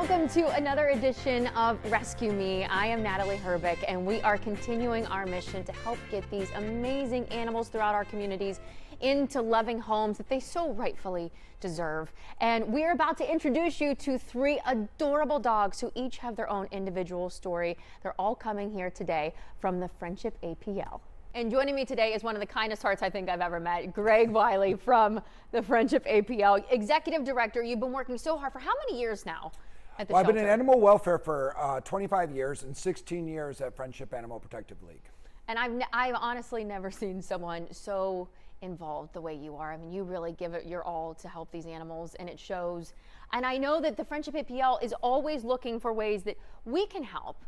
Welcome to another edition of Rescue Me. I am Natalie Herbeck, and we are continuing our mission to help get these amazing animals throughout our communities into loving homes that they so rightfully deserve. And we're about to introduce you to three adorable dogs who each have their own individual story. They're all coming here today from the Friendship APL. And joining me today is one of the kindest hearts I think I've ever met, Greg Wiley from the Friendship APL. Executive Director, you've been working so hard for how many years now at the Well, shelter? I've been in animal welfare for 25 years and 16 years at Friendship Animal Protective League. And I've honestly never seen someone so involved the way you are. I mean, you really give it your all to help these animals, and it shows. And I know that the Friendship APL is always looking for ways that we can help.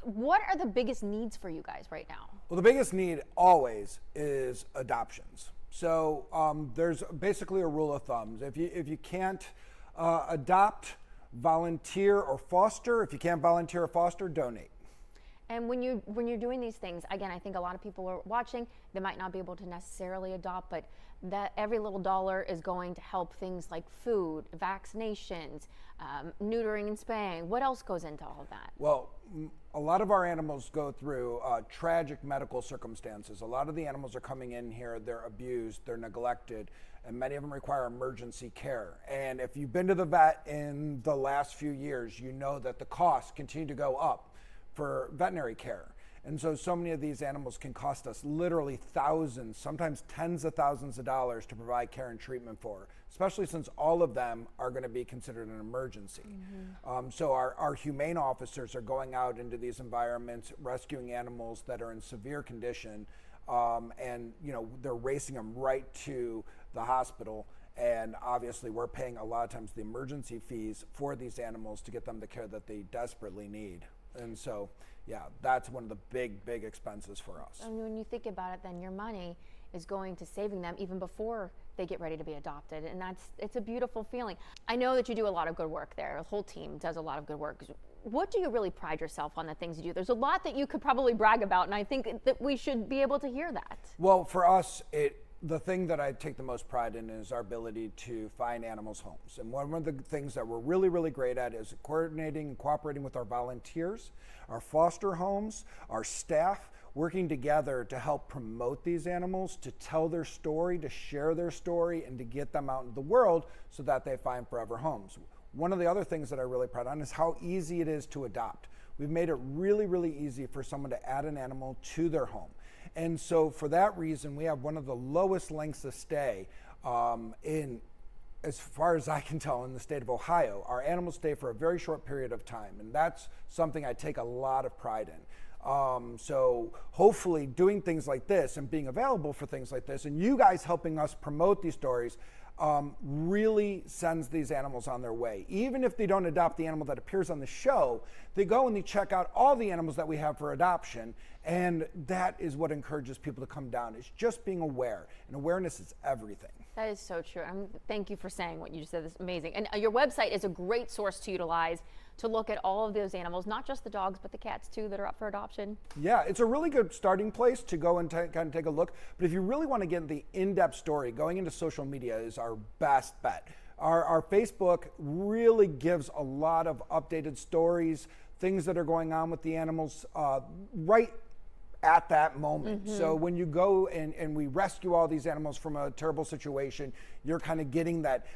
What are the biggest needs for you guys right now? Well, the biggest need always is adoptions. So there's basically a rule of thumb. If you can't adopt, volunteer or foster. If you can't volunteer or foster, donate. And when you're doing these things, again, I think a lot of people are watching. They might not be able to necessarily adopt, but that every little dollar is going to help things like food, vaccinations, neutering and spaying. What else goes into all of that? Well, a lot of our animals go through tragic medical circumstances. A lot of the animals are coming in here, they're abused, they're neglected, and many of them require emergency care. And if you've been to the vet in the last few years, you know that the costs continue to go up for veterinary care. And so many of these animals can cost us literally thousands, sometimes tens of thousands of dollars to provide care and treatment for, especially since all of them are going to be considered an emergency. Mm-hmm. So our humane officers are going out into these environments, rescuing animals that are in severe condition, and they're racing them right to the hospital. And obviously we're paying a lot of times the emergency fees for these animals to get them the care that they desperately need. And so, yeah, that's one of the big expenses for us. And when you think about it, then your money is going to saving them even before they get ready to be adopted. And it's a beautiful feeling. I know that you do a lot of good work there. The whole team does a lot of good work. What do you really pride yourself on the things you do? There's a lot that you could probably brag about, and I think that we should be able to hear that. Well, for us, the thing that I take the most pride in is our ability to find animals homes. And one of the things that we're really great at is coordinating and cooperating with our volunteers, our foster homes, our staff, working together to help promote these animals, to tell their story, to share their story, and to get them out into the world so that they find forever homes. One of the other things that I really pride on is how easy it is to adopt. We've made it really easy for someone to add an animal to their home. And so for that reason, we have one of the lowest lengths of stay as far as I can tell, in the state of Ohio. Our animals stay for a very short period of time, and that's something I take a lot of pride in. So hopefully doing things like this and being available for things like this, and you guys helping us promote these stories, really sends these animals on their way. Even if they don't adopt the animal that appears on the show, they go and they check out all the animals that we have for adoption, and that is what encourages people to come down. It's just being aware, and awareness is everything. That is so true. Thank you for saying what you just said. It's amazing. And your website is a great source to utilize to look at all of those animals, not just the dogs, but the cats too that are up for adoption. Yeah, it's a really good starting place to go and kind of take a look. But if you really want to get the in-depth story, going into social media is our best bet. Our Facebook really gives a lot of updated stories, things that are going on with the animals right at that moment. Mm-hmm. So when you go and we rescue all these animals from a terrible situation, you're kind of getting that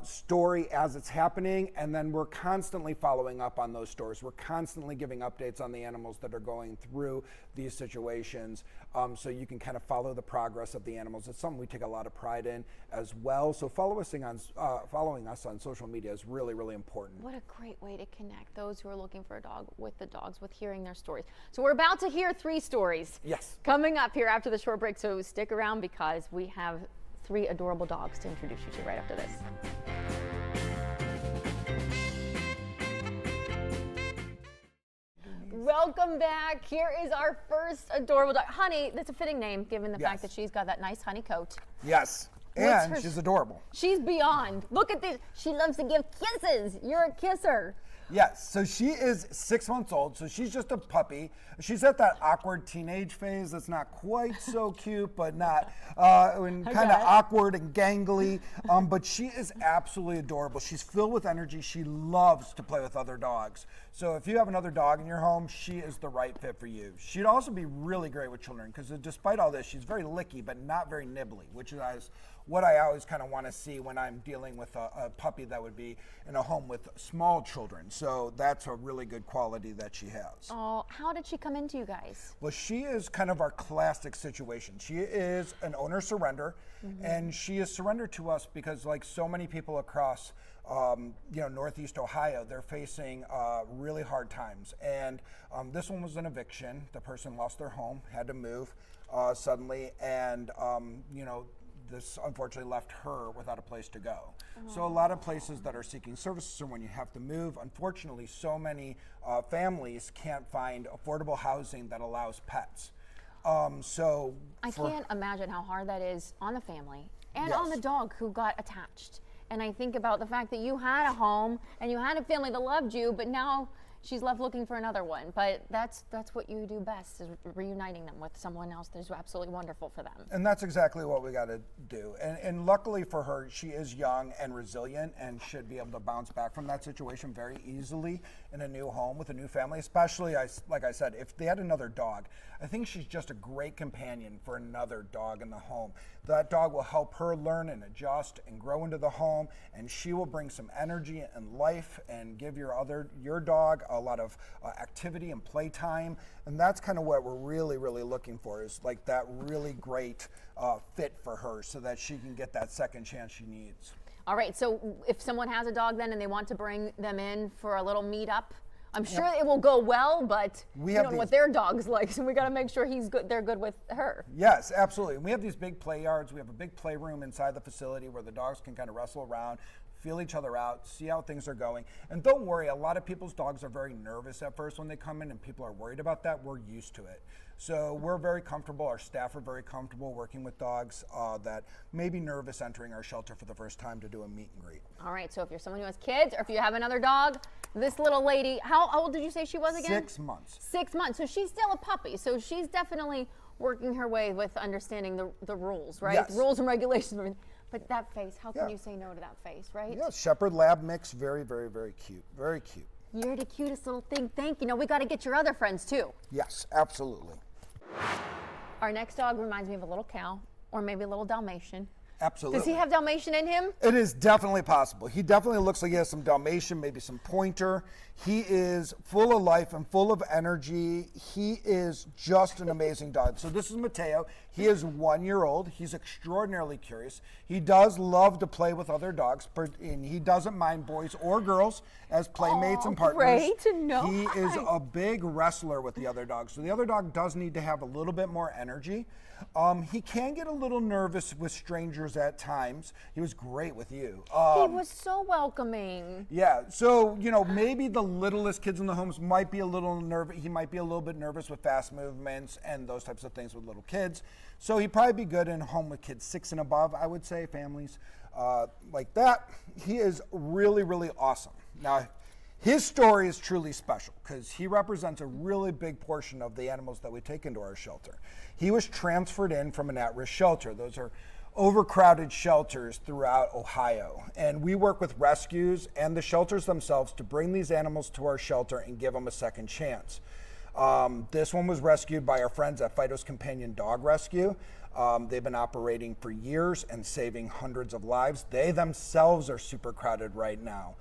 story as it's happening, and then we're constantly following up on those stories. We're constantly giving updates on the animals that are going through these situations, so you can kind of follow the progress of the animals. It's something we take a lot of pride in as well. So following us on social media is really important. What a great way to connect those who are looking for a dog with the dogs, with hearing their stories. So we're about to hear three stories. Yes. Coming up here after the short break, so stick around because we have three adorable dogs to introduce you to right after this. Welcome back. Here is our first adorable dog. Honey, that's a fitting name given the fact that she's got that nice honey coat. Yes. And she's adorable. She's beyond. Look at this. She loves to give kisses. You're a kisser. Yes, so she is 6 months old, so she's just a puppy. She's at that awkward teenage phase that's not quite so cute, but not kind of awkward and gangly. But she is absolutely adorable. She's filled with energy. She loves to play with other dogs. So if you have another dog in your home, she is the right fit for you. She'd also be really great with children because despite all this, she's very licky, but not very nibbly, which is what I always kind of want to see when I'm dealing with a puppy that would be in a home with small children. So that's a really good quality that she has. Oh, how did she come into you guys? Well, she is kind of our classic situation. She is an owner surrender, and she is surrendered to us because, like so many people across Northeast Ohio, they're facing really hard times. And this one was an eviction. The person lost their home, had to move suddenly, and this unfortunately left her without a place to go. So a lot of places that are seeking services are when you have to move. Unfortunately, so many families can't find affordable housing that allows pets. I can't imagine how hard that is on the family and on the dog who got attached. And I think about the fact that you had a home and you had a family that loved you, but now she's left looking for another one. But that's what you do best, is reuniting them with someone else that is absolutely wonderful for them. And that's exactly what we got to do. And luckily for her, she is young and resilient and should be able to bounce back from that situation very easily in a new home with a new family, especially, like I said, if they had another dog. I think she's just a great companion for another dog in the home. That dog will help her learn and adjust and grow into the home, and she will bring some energy and life and give your dog a lot of activity and playtime. And that's kind of what we're really, really looking for, is like that really great fit for her so that she can get that second chance she needs. All right, so if someone has a dog then and they want to bring them in for a little meetup, I'm sure it will go well, but we don't know what their dog's like, so we got to make sure he's good. They're good with her. Yes, absolutely. We have these big play yards. We have a big playroom inside the facility where the dogs can kind of wrestle around, feel each other out, see how things are going. And don't worry, a lot of people's dogs are very nervous at first when they come in, and people are worried about that. We're used to it. So we're very comfortable, our staff are very comfortable working with dogs that may be nervous entering our shelter for the first time to do a meet and greet. All right, so if you're someone who has kids, or if you have another dog, this little lady, how old did you say she was again? 6 months. 6 months, so she's still a puppy, so she's definitely working her way with understanding the rules, right? Yes. The rules and regulations. But that face, how can you say no to that face, right? Yeah, Shepherd Lab mix, very, very, very cute, very cute. You're the cutest little thing. Thank you. Now we got to get your other friends too. Yes, absolutely. Our next dog reminds me of a little cow, or maybe a little Dalmatian. Absolutely. Does he have Dalmatian in him? It is definitely possible. He definitely looks like he has some Dalmatian, maybe some Pointer. He is full of life and full of energy. He is just an amazing dog. So this is Mateo. He is 1 year old. He's extraordinarily curious. He does love to play with other dogs, and he doesn't mind boys or girls as playmates and partners. Great to know. He is a big wrestler with the other dogs. So the other dog does need to have a little bit more energy. He can get a little nervous with strangers at times. He was great with you. He was so welcoming. Yeah, so, maybe the littlest kids in the homes might be a little nervous. He might be a little bit nervous with fast movements and those types of things with little kids. So he'd probably be good in a home with kids 6 and above, I would say, families like that. He is really, really awesome. Now, his story is truly special because he represents a really big portion of the animals that we take into our shelter. He was transferred in from an at-risk shelter. Those are overcrowded shelters throughout Ohio. And we work with rescues and the shelters themselves to bring these animals to our shelter and give them a second chance. This one was rescued by our friends at Fido's Companion Dog Rescue. They've been operating for years and saving hundreds of lives. They themselves are super crowded right now.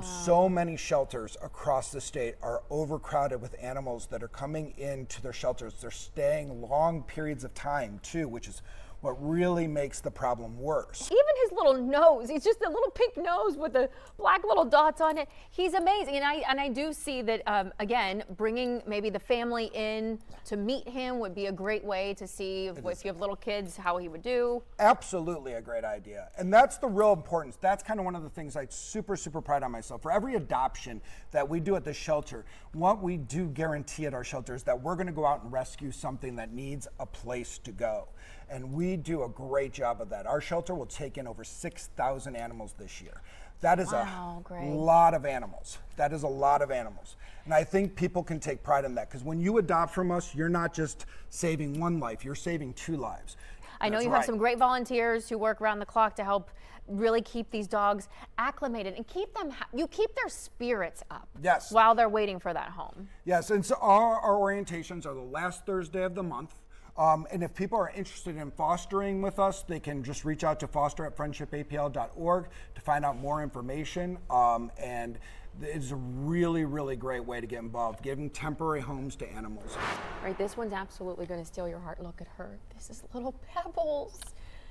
So many shelters across the state are overcrowded with animals that are coming into their shelters. They're staying long periods of time too, which is what really makes the problem worse. Even his little nose, he's just a little pink nose with the black little dots on it. He's amazing. And I do see that, again, bringing maybe the family in to meet him would be a great way to see if you have little kids, how he would do. Absolutely a great idea. And that's the real importance. That's kind of one of the things I super, super pride on myself. For every adoption that we do at the shelter, what we do guarantee at our shelter is that we're going to go out and rescue something that needs a place to go. And we do a great job of that. Our shelter will take in over 6,000 animals this year. That is Wow, a great. lot of animals. That is a lot of animals. And I think people can take pride in that, because when you adopt from us, you're not just saving one life, you're saving 2 lives. I know That's you right. have some great volunteers who work around the clock to help really keep these dogs acclimated and keep them, you keep their spirits up. Yes. While they're waiting for that home. Yes, and so our orientations are the last Thursday of the month. And if people are interested in fostering with us, they can just reach out to foster@friendshipapl.org to find out more information. And it's a really, really great way to get involved, giving temporary homes to animals. All right, this one's absolutely going to steal your heart. Look at her. This is little Pebbles.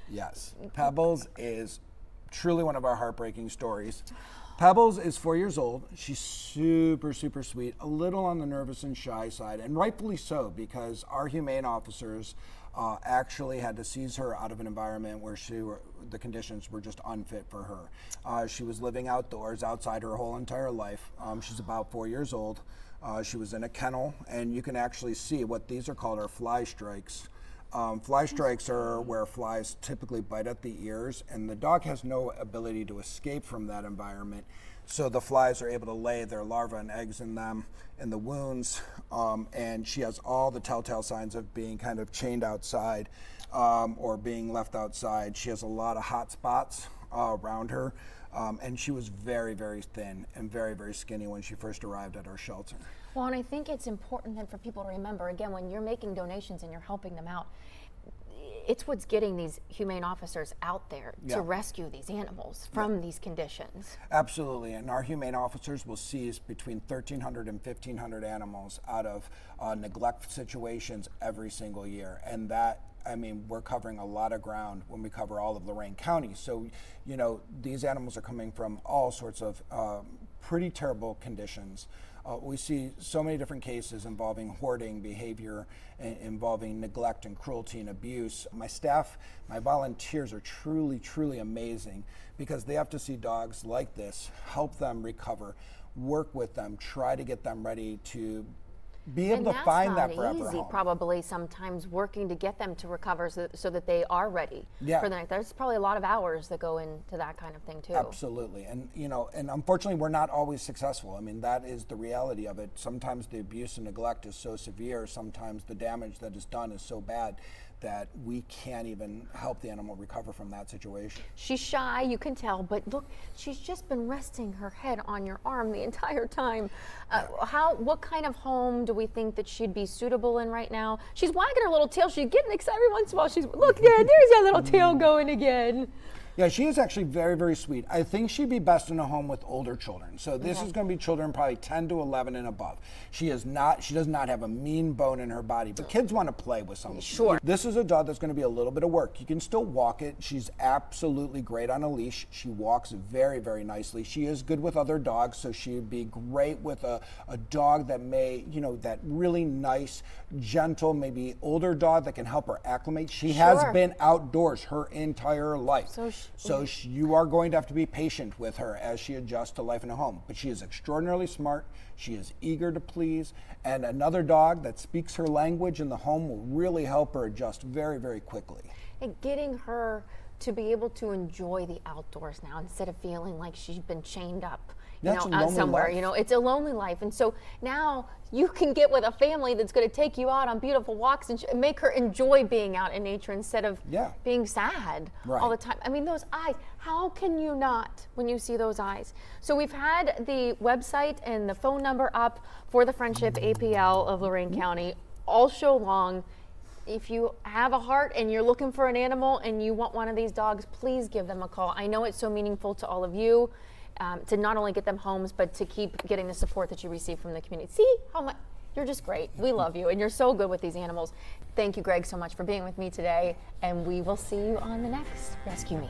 Yes, Pebbles is truly one of our heartbreaking stories. Pebbles is 4 years old. She's super, super sweet, a little on the nervous and shy side, and rightfully so, because our humane officers actually had to seize her out of an environment where the conditions were just unfit for her. She was living outdoors, outside her whole entire life. She's about 4 years old. She was in a kennel, and you can actually see what these are called are fly strikes. Fly strikes are where flies typically bite at the ears, and the dog has no ability to escape from that environment. So the flies are able to lay their larvae and eggs in them, in the wounds, and she has all the telltale signs of being kind of chained outside or being left outside. She has a lot of hot spots around her, and she was very, very thin and very, very skinny when she first arrived at our shelter. Well, and I think it's important then for people to remember, again, when you're making donations and you're helping them out, it's what's getting these humane officers out there to rescue these animals from these conditions. Absolutely, and our humane officers will seize between 1,300 and 1,500 animals out of neglect situations every single year, and that, I mean, we're covering a lot of ground when we cover all of Lorain County. So, you know, these animals are coming from all sorts of pretty terrible conditions. We see so many different cases involving hoarding behavior, involving neglect and cruelty and abuse. My staff, my volunteers are truly, truly amazing, because they have to see dogs like this, help them recover, work with them, try to get them ready to be able to find that forever home. And that's not easy, probably sometimes working to get them to recover so that they are ready for the next. There's probably a lot of hours that go into that kind of thing too. Absolutely, and you know, and unfortunately, we're not always successful. I mean, that is the reality of it. Sometimes the abuse and neglect is so severe. Sometimes the damage that is done is so bad that we can't even help the animal recover from that situation. She's shy, you can tell, but look, she's just been resting her head on your arm the entire time. What kind of home do we think that she'd be suitable in right now? She's wagging her little tail. She's getting excited every once in a while. Look, there's that little tail going again. Yeah, she is actually very, very sweet. I think she'd be best in a home with older children. So this is going to be children probably 10 to 11 and above. She does not have a mean bone in her body, but kids want to play with something. Sure. This is a dog that's going to be a little bit of work. You can still walk it. She's absolutely great on a leash. She walks very, very nicely. She is good with other dogs, so she would be great with a dog that may, you know, that really nice, gentle, maybe older dog that can help her acclimate. She has been outdoors her entire life. So you are going to have to be patient with her as she adjusts to life in a home. But she is extraordinarily smart. She is eager to please. And another dog that speaks her language in the home will really help her adjust very, very quickly. And getting her to be able to enjoy the outdoors now instead of feeling like she's been chained up, out somewhere. Life. You know, it's a lonely life. And so now you can get with a family that's going to take you out on beautiful walks and make her enjoy being out in nature instead of being sad all the time. I mean, those eyes, how can you not when you see those eyes? So we've had the website and the phone number up for the Friendship APL of Lorain County all show long. If you have a heart and you're looking for an animal and you want one of these dogs, please give them a call. I know it's so meaningful to all of you to not only get them homes, but to keep getting the support that you receive from the community. See how much, you're just great. We love you and you're so good with these animals. Thank you, Greg, so much for being with me today, and we will see you on the next Rescue Me.